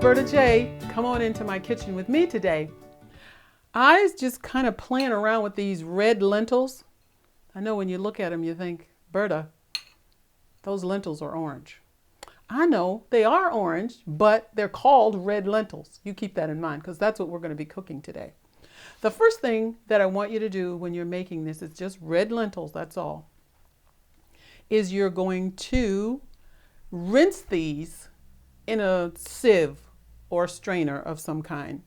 Berta J. Come on into my kitchen with me today. I was just kind of playing around with these red lentils. I know when you look at them, you think, Berta, those lentils are orange. I know they are orange, but they're called red lentils. You keep that in mind because that's what we're going to be cooking today. The first thing that I want you to do when you're making this is just red lentils, that's all, is you're going to rinse these in a sieve or strainer of some kind.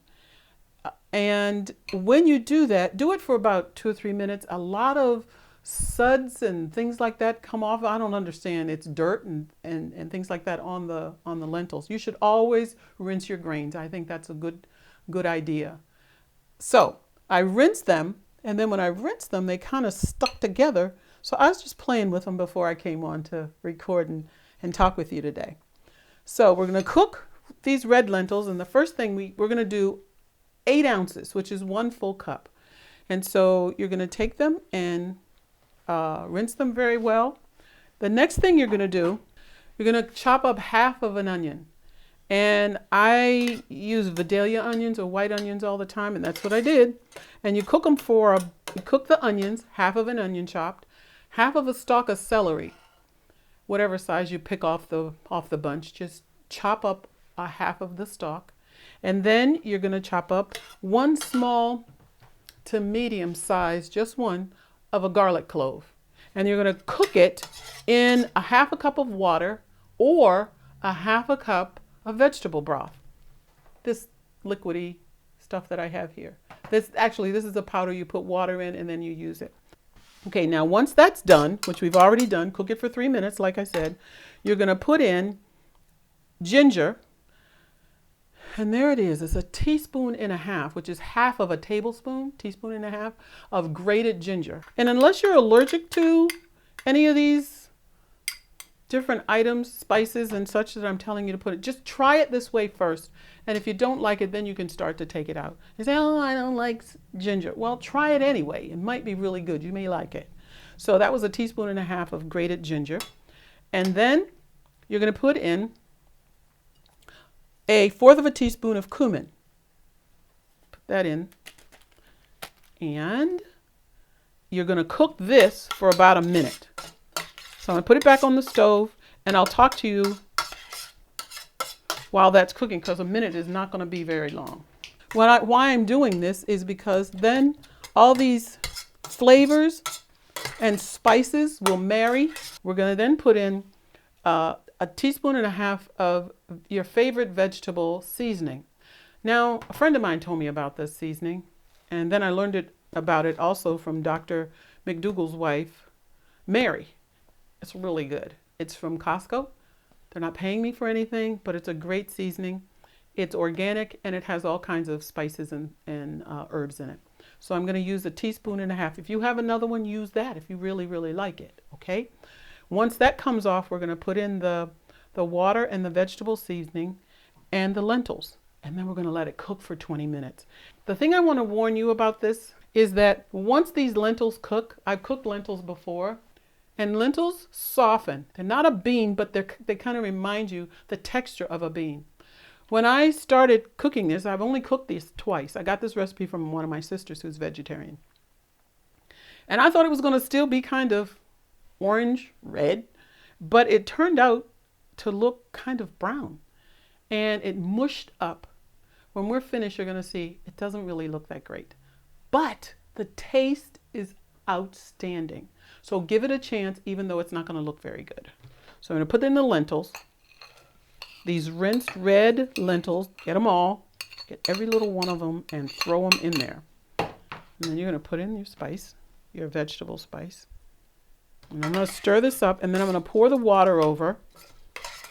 And when you do that, do it for about 2 or 3 minutes. A lot of suds and things like that come off. I don't understand. It's dirt and things like that on the lentils. You should always rinse your grains. I think that's a good idea. So I rinsed them, and then when I rinsed them, they kind of stuck together. So I was just playing with them before I came on to record and talk with you today. So we're going to cook these red lentils, and the first thing we're going to do 8 ounces, which is 1 full cup. And so you're going to take them and rinse them very well. The next thing you're going to do, you're going to chop up half of an onion. And I use Vidalia onions or white onions all the time, and that's what I did. And you cook them you cook the onions, half of an onion chopped, half of a stalk of celery, whatever size you pick off the bunch, just chop up a half of the stalk. And then you're going to chop up 1 small to medium size, just one, of a garlic clove. And you're going to cook it in a half a cup of water or a half a cup of vegetable broth. This liquidy stuff that I have here. This is a powder you put water in and then you use it. Okay, now once that's done, which we've already done, cook it for 3 minutes, like I said, you're going to put in ginger. And there it is. It's a teaspoon and a half, which is half of a tablespoon, teaspoon and a half of grated ginger. And unless you're allergic to any of these different items, spices and such that I'm telling you to put it, just try it this way first. And if you don't like it, then you can start to take it out. You say, oh, I don't like ginger. Well, try it anyway. It might be really good. You may like it. So that was a teaspoon and a half of grated ginger. And then you're going to put in 1/4 of a teaspoon of cumin. Put that in. And you're going to cook this for about a minute. So I'm going to put it back on the stove, and I'll talk to you while that's cooking, because a minute is not going to be very long. Why I'm doing this is because then all these flavors and spices will marry. We're going to then put in a teaspoon and a half of your favorite vegetable seasoning. Now, a friend of mine told me about this seasoning, and then I learned about it also from Dr. McDougall's wife, Mary. It's really good. It's from Costco. They're not paying me for anything, but it's a great seasoning. It's organic, and it has all kinds of spices and herbs in it. So I'm going to use a teaspoon and a half. If you have another one, use that if you really, really like it, okay? Once that comes off, we're going to put in the water and the vegetable seasoning and the lentils. And then we're going to let it cook for 20 minutes. The thing I want to warn you about this is that once these lentils cook, I've cooked lentils before, and lentils soften. They're not a bean, but they kind of remind you the texture of a bean. When I started cooking this, I've only cooked these twice. I got this recipe from one of my sisters who's vegetarian. And I thought it was going to still be kind of orange, red, but it turned out to look kind of brown, and it mushed up. When we're finished, you're going to see it doesn't really look that great, but the taste is outstanding. So give it a chance, even though it's not going to look very good. So I'm going to put in the lentils, these rinsed red lentils, get them all, get every little one of them and throw them in there. And then you're going to put in your spice, your vegetable spice. And I'm going to stir this up, and then I'm going to pour the water over,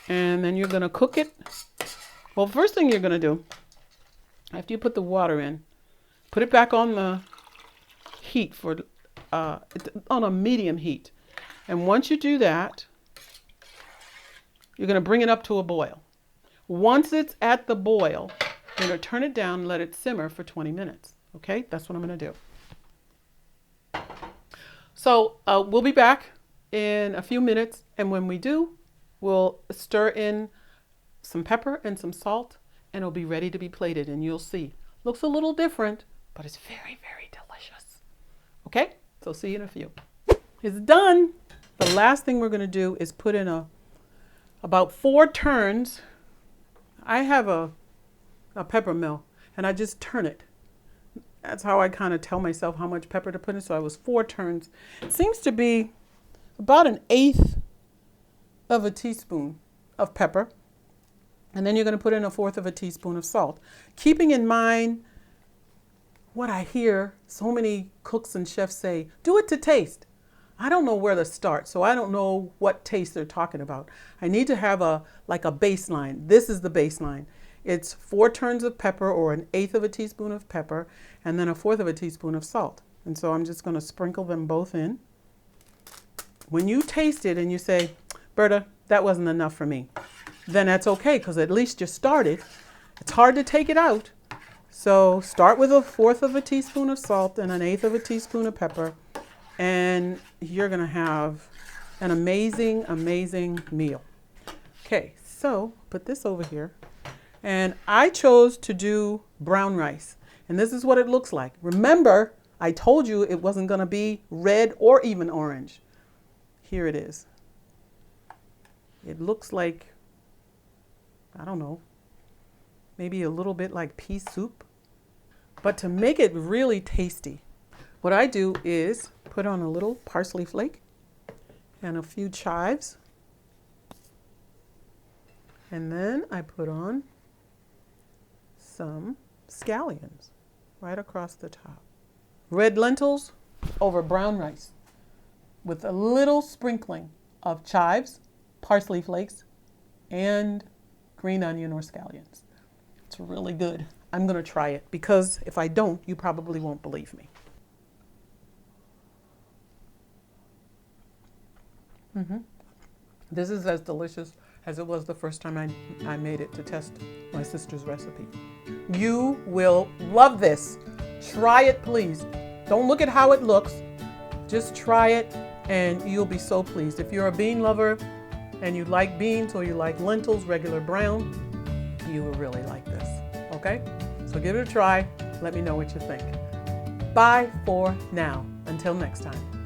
and then you're going to cook it. Well, first thing you're going to do, after you put the water in, put it back on the heat on a medium heat. And once you do that, you're going to bring it up to a boil. Once it's at the boil, you're going to turn it down and let it simmer for 20 minutes. Okay, that's what I'm going to do. So we'll be back in a few minutes, and when we do, we'll stir in some pepper and some salt, and it'll be ready to be plated, and you'll see. Looks a little different, but it's very, very delicious. Okay, so see you in a few. It's done. The last thing we're going to do is put in about 4 turns. I have a pepper mill, and I just turn it. That's how I kind of tell myself how much pepper to put in. So I was 4 turns. It seems to be about 1/8 of a teaspoon of pepper. And then you're going to put in 1/4 of a teaspoon of salt. Keeping in mind what I hear so many cooks and chefs say, do it to taste. I don't know where to start, so I don't know what taste they're talking about. I need to have a baseline. This is the baseline. It's 4 turns of pepper, or 1/8 of a teaspoon of pepper, and then 1/4 of a teaspoon of salt. And so I'm just going to sprinkle them both in. When you taste it and you say, Berta, that wasn't enough for me, then that's okay, because at least you started. It's hard to take it out. So start with 1/4 of a teaspoon of salt and 1/8 of a teaspoon of pepper, and you're going to have an amazing, amazing meal. Okay, so put this over here. And I chose to do brown rice. And this is what it looks like. Remember, I told you it wasn't going to be red or even orange. Here it is. It looks like, I don't know, maybe a little bit like pea soup. But to make it really tasty, what I do is put on a little parsley flake and a few chives. And then I put on some scallions right across the top. Red lentils over brown rice with a little sprinkling of chives, parsley flakes, and green onion or scallions. It's really good. I'm going to try it, because if I don't, you probably won't believe me. This is as delicious as it was the first time I made it to test my sister's recipe. You will love this. Try it, please. Don't look at how it looks. Just try it, and you'll be so pleased. If you're a bean lover and you like beans, or you like lentils, regular brown, you will really like this. Okay? So give it a try. Let me know what you think. Bye for now. Until next time.